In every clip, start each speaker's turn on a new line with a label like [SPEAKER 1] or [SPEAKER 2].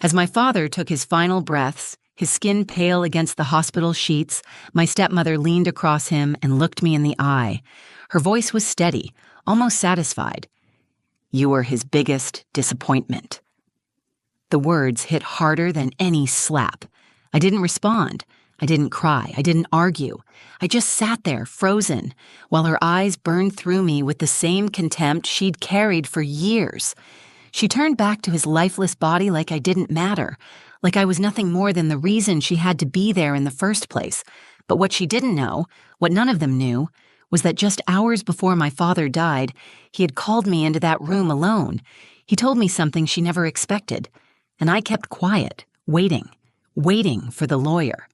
[SPEAKER 1] As my father took his final breaths, his skin pale against the hospital sheets, my stepmother leaned across him and looked me in the eye. Her voice was steady, almost satisfied. "You were his biggest disappointment." The words hit harder than any slap. I didn't respond. I didn't cry. I didn't argue. I just sat there, frozen, while her eyes burned through me with the same contempt she'd carried for years. She turned back to his lifeless body like I didn't matter, like I was nothing more than the reason she had to be there in the first place. But what she didn't know, what none of them knew, was that just hours before my father died, he had called me into that room alone. He told me something she never expected, and I kept quiet, waiting for the lawyer.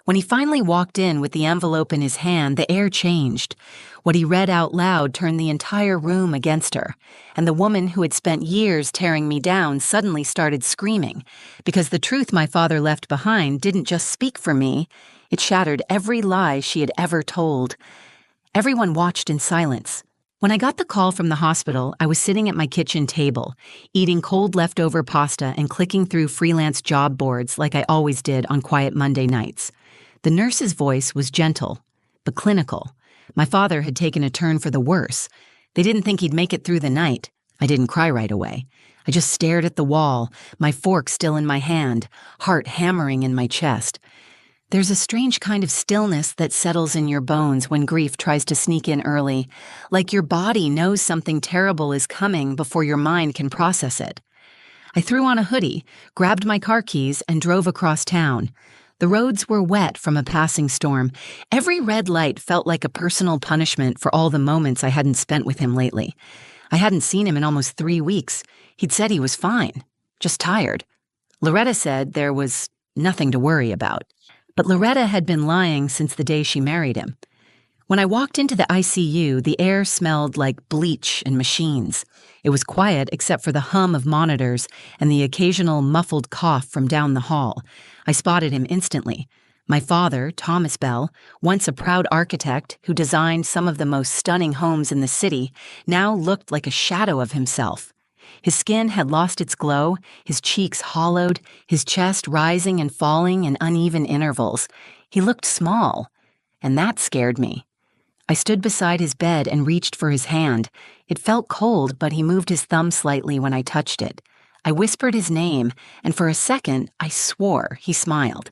[SPEAKER 1] When he finally walked in with the envelope in his hand, the air changed. What he read out loud turned the entire room against her, and the woman who had spent years tearing me down suddenly started screaming, because the truth my father left behind didn't just speak for me, it shattered every lie she had ever told. Everyone watched in silence. When I got the call from the hospital, I was sitting at my kitchen table, eating cold leftover pasta and clicking through freelance job boards like I always did on quiet Monday nights. The nurse's voice was gentle, but clinical. My father had taken a turn for the worse. They didn't think he'd make it through the night. I didn't cry right away. I just stared at the wall, my fork still in my hand, heart hammering in my chest. There's a strange kind of stillness that settles in your bones when grief tries to sneak in early, like your body knows something terrible is coming before your mind can process it. I threw on a hoodie, grabbed my car keys, and drove across town. The roads were wet from a passing storm. Every red light felt like a personal punishment for all the moments I hadn't spent with him lately. I hadn't seen him in almost 3 weeks. He'd said he was fine, just tired. Loretta said there was nothing to worry about. But Loretta had been lying since the day she married him. When I walked into the ICU, the air smelled like bleach and machines. It was quiet except for the hum of monitors and the occasional muffled cough from down the hall. I spotted him instantly. My father, Thomas Bell, once a proud architect who designed some of the most stunning homes in the city, now looked like a shadow of himself. His skin had lost its glow, his cheeks hollowed, his chest rising and falling in uneven intervals. He looked small, and that scared me. I stood beside his bed and reached for his hand. It felt cold, but he moved his thumb slightly when I touched it. I whispered his name, and for a second, I swore he smiled.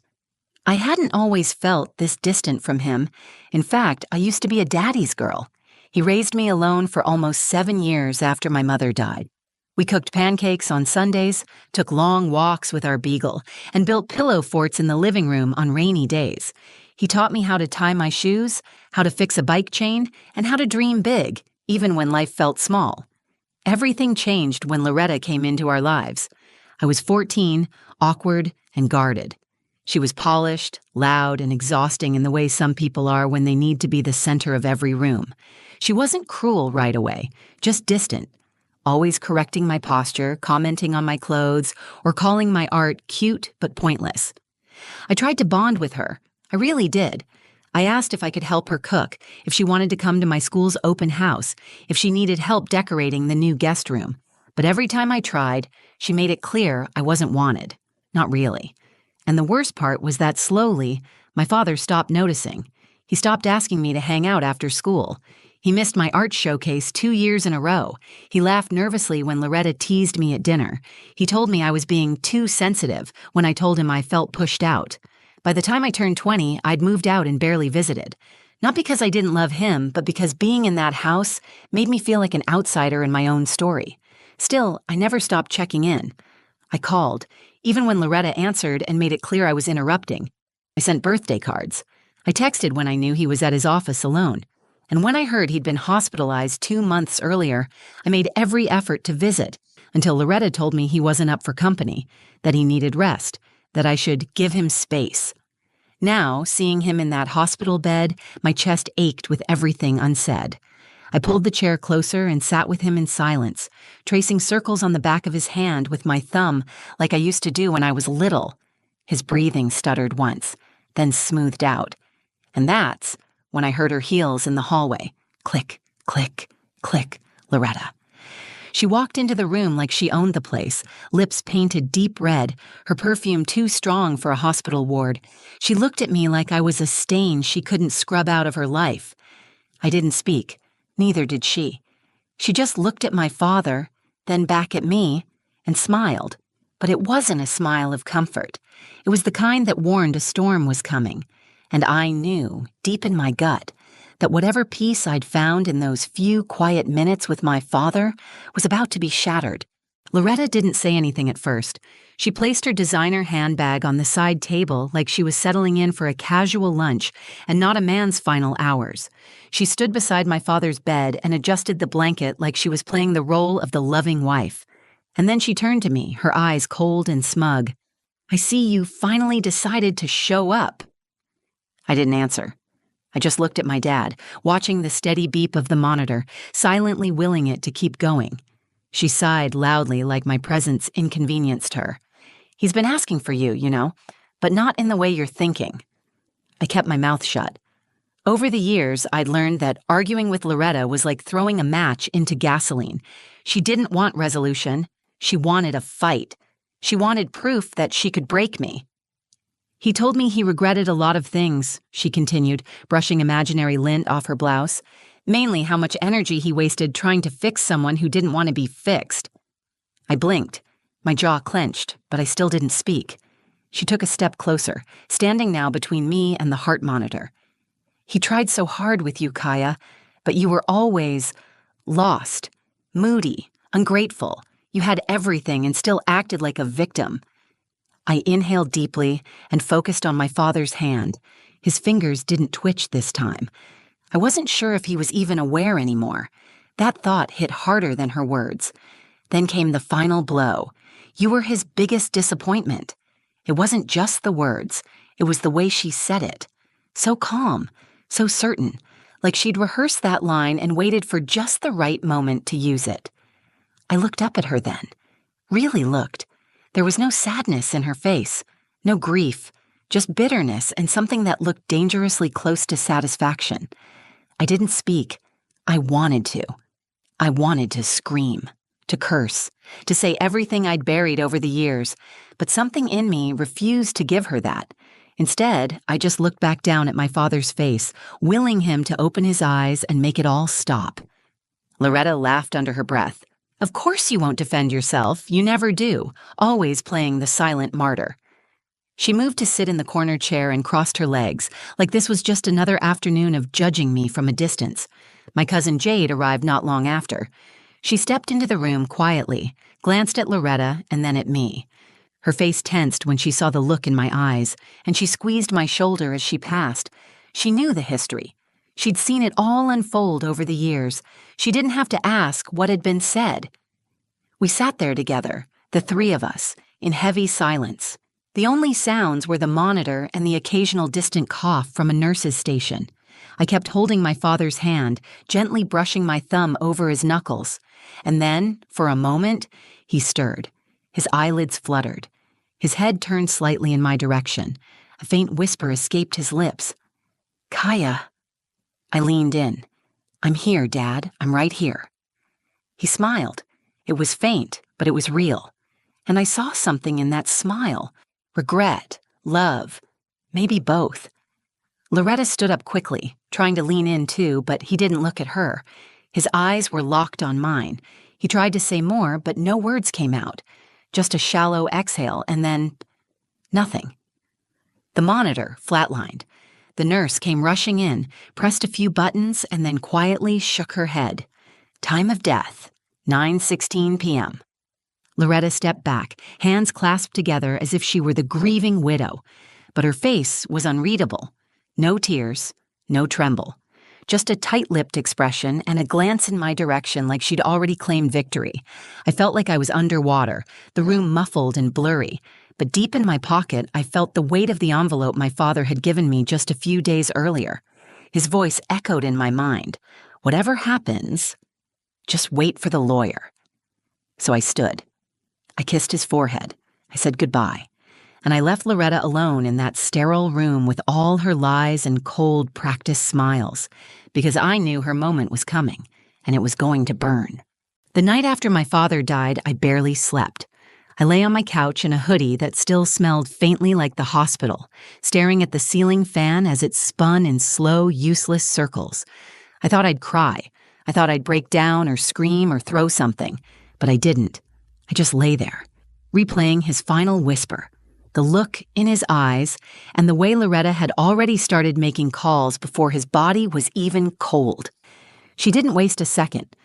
[SPEAKER 1] I hadn't always felt this distant from him. In fact, I used to be a daddy's girl. He raised me alone for almost 7 years after my mother died. We cooked pancakes on Sundays, took long walks with our beagle, and built pillow forts in the living room on rainy days. He taught me how to tie my shoes, how to fix a bike chain, and how to dream big, even when life felt small. Everything changed when Loretta came into our lives. I was 14, awkward, and guarded. She was polished, loud, and exhausting in the way some people are when they need to be the center of every room. She wasn't cruel right away, just distant, always correcting my posture, commenting on my clothes, or calling my art cute but pointless. I tried to bond with her. I really did. I asked if I could help her cook, if she wanted to come to my school's open house, if she needed help decorating the new guest room. But every time I tried, she made it clear I wasn't wanted. Not really. And the worst part was that slowly, my father stopped noticing. He stopped asking me to hang out after school. He missed my art showcase 2 years in a row. He laughed nervously when Loretta teased me at dinner. He told me I was being too sensitive when I told him I felt pushed out. By the time I turned 20, I'd moved out and barely visited. Not because I didn't love him, but because being in that house made me feel like an outsider in my own story. Still, I never stopped checking in. I called, even when Loretta answered and made it clear I was interrupting. I sent birthday cards. I texted when I knew he was at his office alone. And when I heard he'd been hospitalized 2 months earlier, I made every effort to visit, until Loretta told me he wasn't up for company, that he needed rest, that I should give him space. Now, seeing him in that hospital bed, my chest ached with everything unsaid. I pulled the chair closer and sat with him in silence, tracing circles on the back of his hand with my thumb like I used to do when I was little. His breathing stuttered once, then smoothed out. And that's when I heard her heels in the hallway. Click, click, click, Loretta. She walked into the room like she owned the place, lips painted deep red, her perfume too strong for a hospital ward. She looked at me like I was a stain she couldn't scrub out of her life. I didn't speak. Neither did she. She just looked at my father, then back at me, and smiled. But it wasn't a smile of comfort. It was the kind that warned a storm was coming. And I knew, deep in my gut, that whatever peace I'd found in those few quiet minutes with my father was about to be shattered. Loretta didn't say anything at first. She placed her designer handbag on the side table like she was settling in for a casual lunch and not a man's final hours. She stood beside my father's bed and adjusted the blanket like she was playing the role of the loving wife. And then she turned to me, her eyes cold and smug. "I see you finally decided to show up." I didn't answer. I just looked at my dad, watching the steady beep of the monitor, silently willing it to keep going. She sighed loudly like my presence inconvenienced her. "He's been asking for you, you know, but not in the way you're thinking." I kept my mouth shut. Over the years, I'd learned that arguing with Loretta was like throwing a match into gasoline. She didn't want resolution. She wanted a fight. She wanted proof that she could break me. "He told me he regretted a lot of things," she continued, brushing imaginary lint off her blouse. "Mainly how much energy he wasted trying to fix someone who didn't want to be fixed." I blinked. My jaw clenched, but I still didn't speak. She took a step closer, standing now between me and the heart monitor. "He tried so hard with you, Kaya, but you were always lost, moody, ungrateful. You had everything and still acted like a victim." I inhaled deeply and focused on my father's hand. His fingers didn't twitch this time. I wasn't sure if he was even aware anymore. That thought hit harder than her words. Then came the final blow. You were his biggest disappointment. It wasn't just the words. It was the way she said it. So calm, so certain, like she'd rehearsed that line and waited for just the right moment to use it. I looked up at her then. Really looked. There was no sadness in her face, no grief, just bitterness and something that looked dangerously close to satisfaction. I didn't speak. I wanted to. I wanted to scream, to curse, to say everything I'd buried over the years, but something in me refused to give her that. Instead, I just looked back down at my father's face, willing him to open his eyes and make it all stop. Loretta laughed under her breath. "Of course you won't defend yourself. You never do, always playing the silent martyr." She moved to sit in the corner chair and crossed her legs, like this was just another afternoon of judging me from a distance. My cousin Jade arrived not long after. She stepped into the room quietly, glanced at Loretta and then at me. Her face tensed when she saw the look in my eyes, and she squeezed my shoulder as she passed. She knew the history. She'd seen it all unfold over the years. She didn't have to ask what had been said. We sat there together, the three of us, in heavy silence. The only sounds were the monitor and the occasional distant cough from a nurse's station. I kept holding my father's hand, gently brushing my thumb over his knuckles. And then, for a moment, he stirred. His eyelids fluttered. His head turned slightly in my direction. A faint whisper escaped his lips. "Kaya." I leaned in. "I'm here, Dad. I'm right here." He smiled. It was faint, but it was real. And I saw something in that smile. Regret, love, maybe both. Loretta stood up quickly, trying to lean in too, but he didn't look at her. His eyes were locked on mine. He tried to say more, but no words came out. Just a shallow exhale, and then nothing. The monitor flatlined. The nurse came rushing in, pressed a few buttons, and then quietly shook her head. Time of death, 9:16 p.m. Loretta stepped back, hands clasped together as if she were the grieving widow. But her face was unreadable. No tears, no tremble. Just a tight-lipped expression and a glance in my direction like she'd already claimed victory. I felt like I was underwater, the room muffled and blurry. But deep in my pocket, I felt the weight of the envelope my father had given me just a few days earlier. His voice echoed in my mind. "Whatever happens, just wait for the lawyer." So I stood. I kissed his forehead. I said goodbye. And I left Loretta alone in that sterile room with all her lies and cold, practiced smiles, because I knew her moment was coming, and it was going to burn. The night after my father died, I barely slept. I lay on my couch in a hoodie that still smelled faintly like the hospital, staring at the ceiling fan as it spun in slow, useless circles. I thought I'd cry. I thought I'd break down or scream or throw something, but I didn't. I just lay there, replaying his final whisper, the look in his eyes, and the way Loretta had already started making calls before his body was even cold. She didn't waste a second.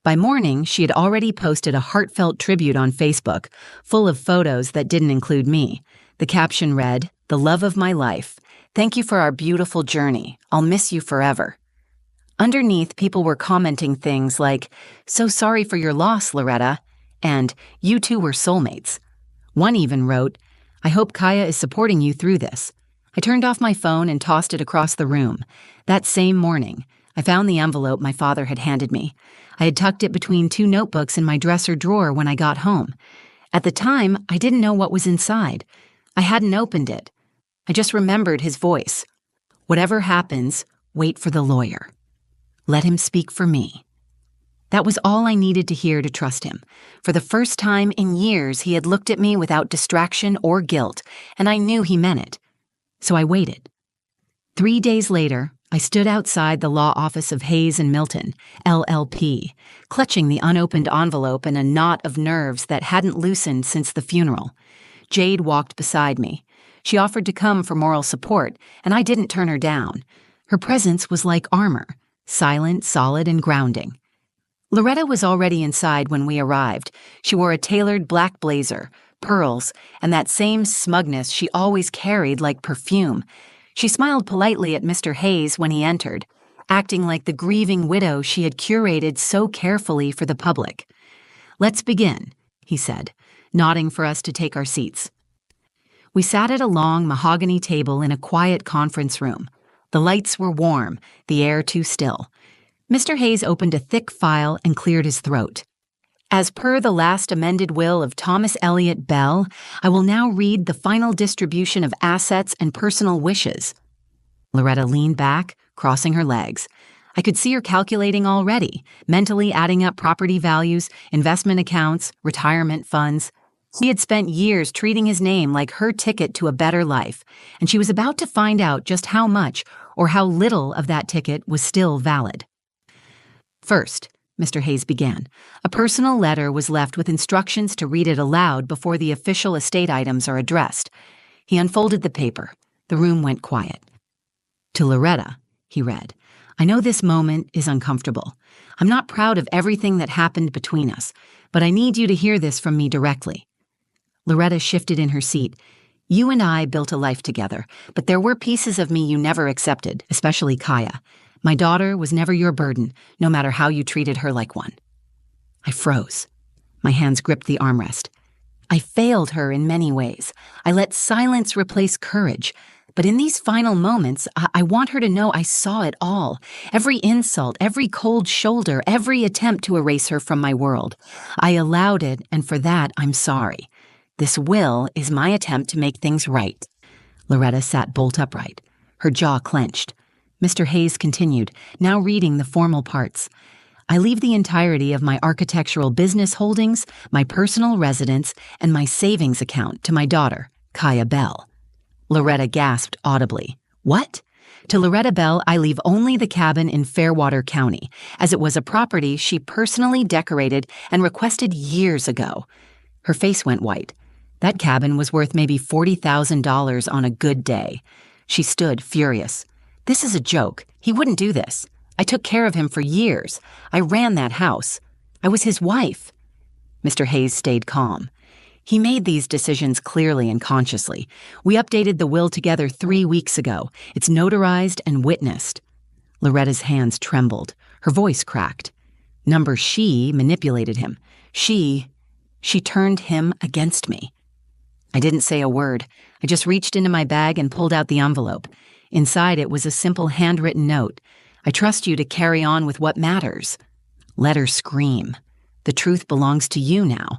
[SPEAKER 1] By morning, she had already posted a heartfelt tribute on Facebook, full of photos that didn't include me. The caption read, "The love of my life. Thank you for our beautiful journey. I'll miss you forever." Underneath, people were commenting things like, "So sorry for your loss, Loretta," and "You two were soulmates." One even wrote, "I hope Kaya is supporting you through this." I turned off my phone and tossed it across the room. That same morning, I found the envelope my father had handed me. I had tucked it between 2 notebooks in my dresser drawer when I got home. At the time, I didn't know what was inside. I hadn't opened it. I just remembered his voice. "Whatever happens, wait for the lawyer. Let him speak for me." That was all I needed to hear to trust him. For the first time in years, he had looked at me without distraction or guilt, and I knew he meant it. So I waited. 3 days later, I stood outside the law office of Hayes and Milton, LLP, clutching the unopened envelope in a knot of nerves that hadn't loosened since the funeral. Jade walked beside me. She offered to come for moral support, and I didn't turn her down. Her presence was like armor, silent, solid, and grounding. Loretta was already inside when we arrived. She wore a tailored black blazer, pearls, and that same smugness she always carried like perfume. She smiled politely at Mr. Hayes when he entered, acting like the grieving widow she had curated so carefully for the public. "Let's begin," he said, nodding for us to take our seats. We sat at a long mahogany table in a quiet conference room. The lights were warm, the air too still. Mr. Hayes opened a thick file and cleared his throat. "As per the last amended will of Thomas Elliott Bell, I will now read the final distribution of assets and personal wishes." Loretta leaned back, crossing her legs. I could see her calculating already, mentally adding up property values, investment accounts, retirement funds. She had spent years treating his name like her ticket to a better life, and she was about to find out just how much or how little of that ticket was still valid. "First," Mr. Hayes began, "a personal letter was left with instructions to read it aloud before the official estate items are addressed." He unfolded the paper. The room went quiet. "To Loretta," he read, "I know this moment is uncomfortable. I'm not proud of everything that happened between us, but I need you to hear this from me directly." Loretta shifted in her seat. "You and I built a life together, but there were pieces of me you never accepted, especially Kaya. My daughter was never your burden, no matter how you treated her like one." I froze. My hands gripped the armrest. I failed her in many ways. I let silence replace courage. But in these final moments, I want her to know I saw it all. Every insult, every cold shoulder, every attempt to erase her from my world. I allowed it, and for that, I'm sorry. This will is my attempt to make things right. Loretta sat bolt upright, her jaw clenched. Mr. Hayes continued, now reading the formal parts. "I leave the entirety of my architectural business holdings, my personal residence, and my savings account to my daughter, Kaya Bell." Loretta gasped audibly. "What?" "To Loretta Bell, I leave only the cabin in Fairwater County, as it was a property she personally decorated and requested years ago." Her face went white. That cabin was worth maybe $40,000 on a good day. She stood furious. "This is a joke. He wouldn't do this. I took care of him for years. I ran that house. I was his wife." Mr. Hayes stayed calm. "He made these decisions clearly and consciously. We updated the will together 3 weeks ago. It's notarized and witnessed." Loretta's hands trembled. Her voice cracked. She manipulated him. She turned him against me. I didn't say a word. I just reached into my bag and pulled out the envelope. Inside it was a simple handwritten note. "I trust you to carry on with what matters." Let her scream. The truth belongs to you now.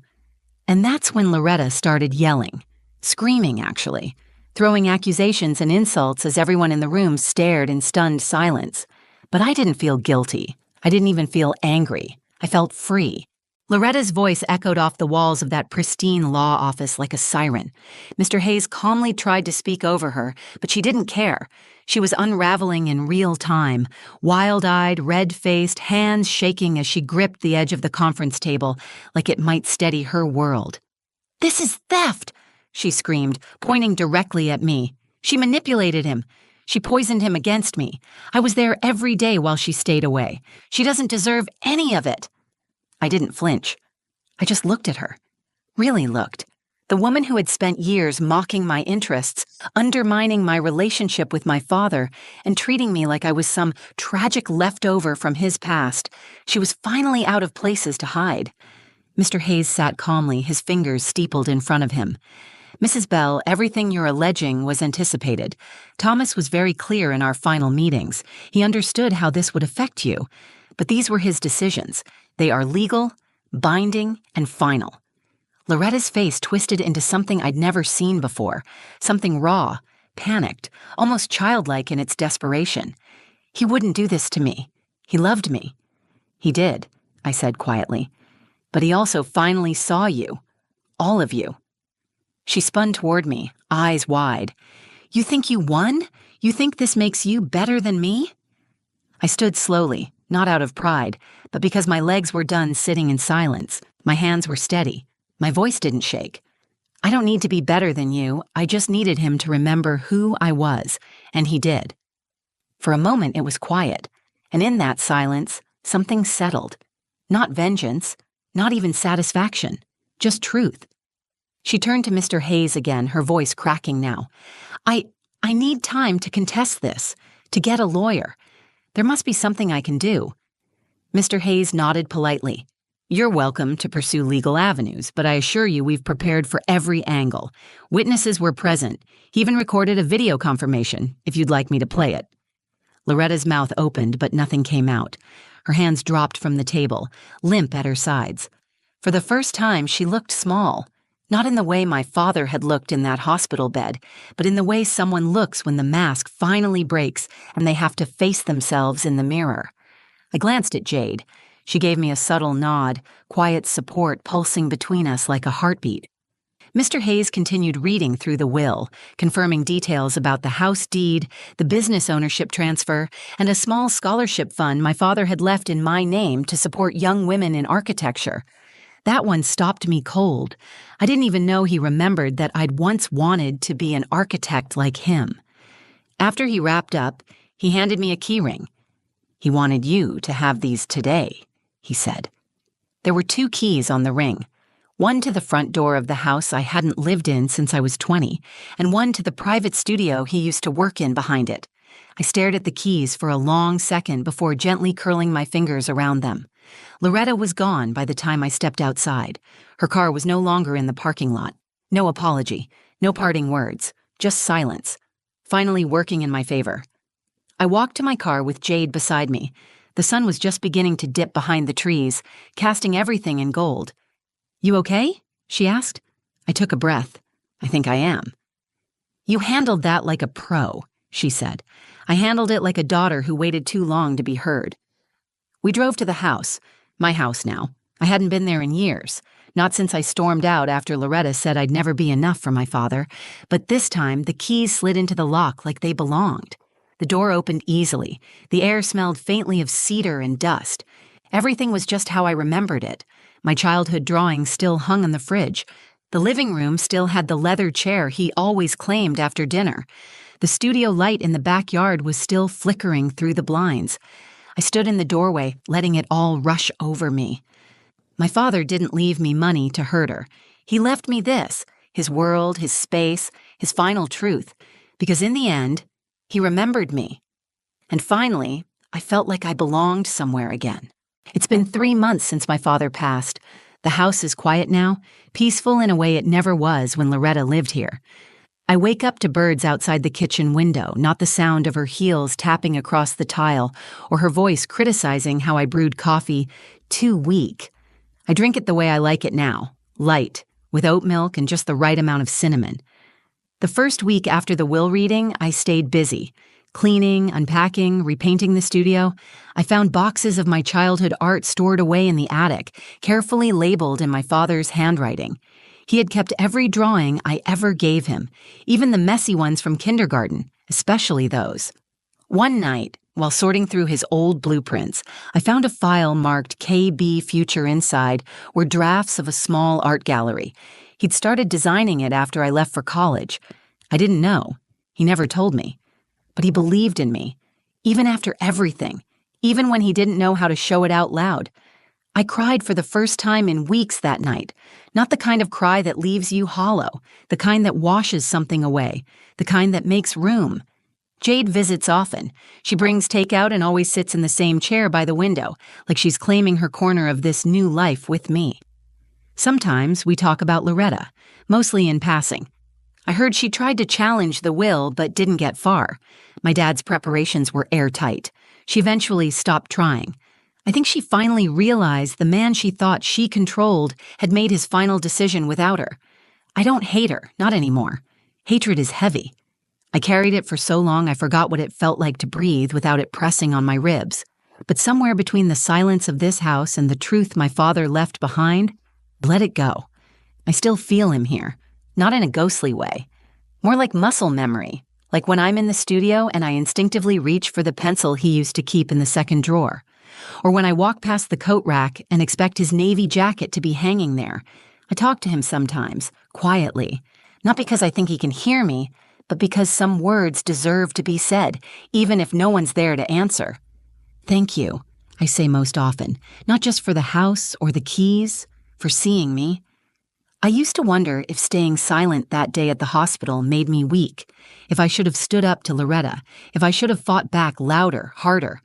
[SPEAKER 1] And that's when Loretta started yelling. Screaming, actually. Throwing accusations and insults as everyone in the room stared in stunned silence. But I didn't feel guilty. I didn't even feel angry. I felt free. Loretta's voice echoed off the walls of that pristine law office like a siren. Mr. Hayes calmly tried to speak over her, but she didn't care. She was unraveling in real time, wild-eyed, red-faced, hands shaking as she gripped the edge of the conference table like it might steady her world. "This is theft!" she screamed, pointing directly at me. "She manipulated him. She poisoned him against me. I was there every day while she stayed away. She doesn't deserve any of it." I didn't flinch. I just looked at her. Really looked. The woman who had spent years mocking my interests, undermining my relationship with my father, and treating me like I was some tragic leftover from his past. She was finally out of places to hide. Mr. Hayes sat calmly, his fingers steepled in front of him. "Mrs. Bell, everything you're alleging was anticipated. Thomas was very clear in our final meetings. He understood how this would affect you. But these were his decisions. They are legal, binding, and final." Loretta's face twisted into something I'd never seen before, something raw, panicked, almost childlike in its desperation. "He wouldn't do this to me. He loved me." "He did," I said quietly. "But he also finally saw you. All of you." She spun toward me, eyes wide. "You think you won? You think this makes you better than me?" I stood slowly, not out of pride, but because my legs were done sitting in silence. My hands were steady. My voice didn't shake. "I don't need to be better than you. I just needed him to remember who I was, and he did." For a moment it was quiet, and in that silence, something settled. Not vengeance, not even satisfaction, just truth. She turned to Mr. Hayes again, her voice cracking now. I need time to contest this, to get a lawyer. There must be something I can do." Mr. Hayes nodded politely. "You're welcome to pursue legal avenues, but I assure you we've prepared for every angle. Witnesses were present. He even recorded a video confirmation, if you'd like me to play it." Loretta's mouth opened, but nothing came out. Her hands dropped from the table, limp at her sides. For the first time, she looked small. Not in the way my father had looked in that hospital bed, but in the way someone looks when the mask finally breaks and they have to face themselves in the mirror. I glanced at Jade. She gave me a subtle nod, quiet support pulsing between us like a heartbeat. Mr. Hayes continued reading through the will, confirming details about the house deed, the business ownership transfer, and a small scholarship fund my father had left in my name to support young women in architecture. That one stopped me cold. I didn't even know he remembered that I'd once wanted to be an architect like him. After he wrapped up, he handed me a keyring. "He wanted you to have these today," he said. There were 2 keys on the ring. One to the front door of the house I hadn't lived in since I was 20, and one to the private studio he used to work in behind it. I stared at the keys for a long second before gently curling my fingers around them. Loretta was gone by the time I stepped outside. Her car was no longer in the parking lot. No apology, no parting words, just silence, finally working in my favor. I walked to my car with Jade beside me. The sun was just beginning to dip behind the trees, casting everything in gold. "You okay?" she asked. I took a breath. "I think I am." "You handled that like a pro," she said. "I handled it like a daughter who waited too long to be heard." We drove to the house, my house now. I hadn't been there in years, not since I stormed out after Loretta said I'd never be enough for my father, but this time the keys slid into the lock like they belonged. The door opened easily. The air smelled faintly of cedar and dust. Everything was just how I remembered it. My childhood drawings still hung on the fridge. The living room still had the leather chair he always claimed after dinner. The studio light in the backyard was still flickering through the blinds. I stood in the doorway, letting it all rush over me. My father didn't leave me money to hurt her. He left me this, his world, his space, his final truth, because in the end, he remembered me. And finally, I felt like I belonged somewhere again. It's been 3 months since my father passed. The house is quiet now, peaceful in a way it never was when Loretta lived here. I wake up to birds outside the kitchen window, not the sound of her heels tapping across the tile or her voice criticizing how I brewed coffee too weak. I drink it the way I like it now, light, with oat milk and just the right amount of cinnamon. The first week after the will reading, I stayed busy, Cleaning, unpacking, repainting the studio, I found boxes of my childhood art stored away in the attic, carefully labeled in my father's handwriting. He had kept every drawing I ever gave him, even the messy ones from kindergarten, especially those. One night, while sorting through his old blueprints, I found a file marked KB Future Inside were drafts of a small art gallery. He'd started designing it after I left for college. I didn't know. He never told me. But he believed in me, even after everything, even when he didn't know how to show it out loud. I cried for the first time in weeks that night, not the kind of cry that leaves you hollow, the kind that washes something away, the kind that makes room. Jade visits often. She brings takeout and always sits in the same chair by the window, like she's claiming her corner of this new life with me. Sometimes we talk about Loretta, mostly in passing. I heard she tried to challenge the will but didn't get far. My dad's preparations were airtight. She eventually stopped trying. I think she finally realized the man she thought she controlled had made his final decision without her. I don't hate her, not anymore. Hatred is heavy. I carried it for so long I forgot what it felt like to breathe without it pressing on my ribs. But somewhere between the silence of this house and the truth my father left behind, let it go. I still feel him here, not in a ghostly way. More like muscle memory, like when I'm in the studio and I instinctively reach for the pencil he used to keep in the second drawer. Or when I walk past the coat rack and expect his navy jacket to be hanging there. I talk to him sometimes, quietly, not because I think he can hear me, but because some words deserve to be said, even if no one's there to answer. Thank you, I say most often, not just for the house or the keys, for seeing me. I used to wonder if staying silent that day at the hospital made me weak, if I should have stood up to Loretta, if I should have fought back louder, harder.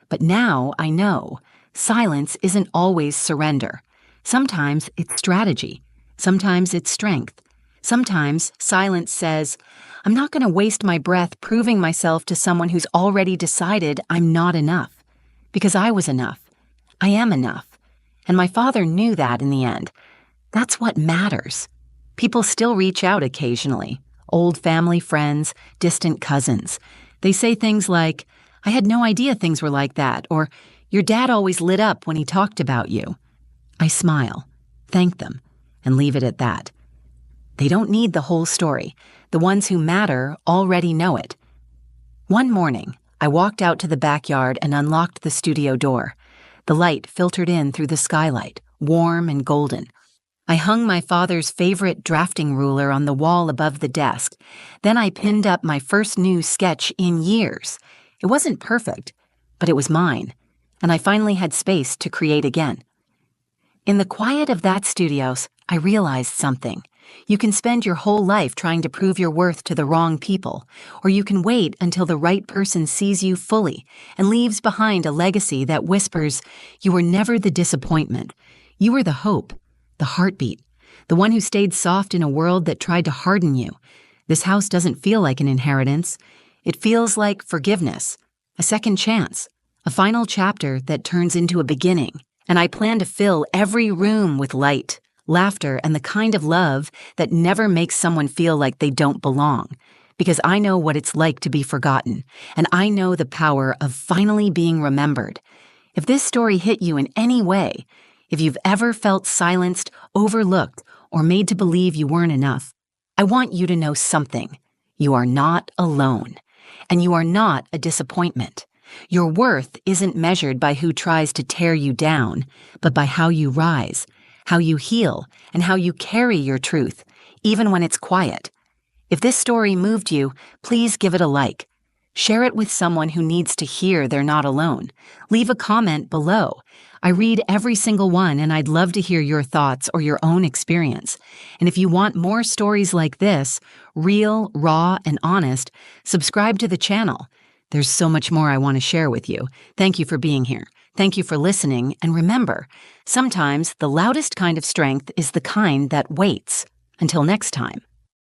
[SPEAKER 1] But now I know silence isn't always surrender. Sometimes it's strategy. Sometimes it's strength. Sometimes silence says, I'm not going to waste my breath proving myself to someone who's already decided I'm not enough. Because I was enough. I am enough. And my father knew that in the end. That's what matters. People still reach out occasionally. Old family friends, distant cousins. They say things like, I had no idea things were like that, or your dad always lit up when he talked about you. I smile, thank them, and leave it at that. They don't need the whole story. The ones who matter already know it. One morning, I walked out to the backyard and unlocked the studio door. The light filtered in through the skylight, warm and golden. I hung my father's favorite drafting ruler on the wall above the desk. Then I pinned up my first new sketch in years. It wasn't perfect, but it was mine, and I finally had space to create again. In the quiet of that studio, I realized something. You can spend your whole life trying to prove your worth to the wrong people, or you can wait until the right person sees you fully and leaves behind a legacy that whispers, you were never the disappointment. You were the hope. The heartbeat, the one who stayed soft in a world that tried to harden you. This house doesn't feel like an inheritance. It feels like forgiveness, a second chance, a final chapter that turns into a beginning. And I plan to fill every room with light, laughter, and the kind of love that never makes someone feel like they don't belong. Because I know what it's like to be forgotten, and I know the power of finally being remembered. If this story hit you in any way, if you've ever felt silenced, overlooked, or made to believe you weren't enough, I want you to know something. You are not alone, and you are not a disappointment. Your worth isn't measured by who tries to tear you down, but by how you rise, how you heal, and how you carry your truth, even when it's quiet. If this story moved you, please give it a like. Share it with someone who needs to hear they're not alone. Leave a comment below. I read every single one, and I'd love to hear your thoughts or your own experience. And if you want more stories like this, real, raw, and honest, subscribe to the channel. There's so much more I want to share with you. Thank you for being here. Thank you for listening, and remember, sometimes the loudest kind of strength is the kind that waits. Until next time.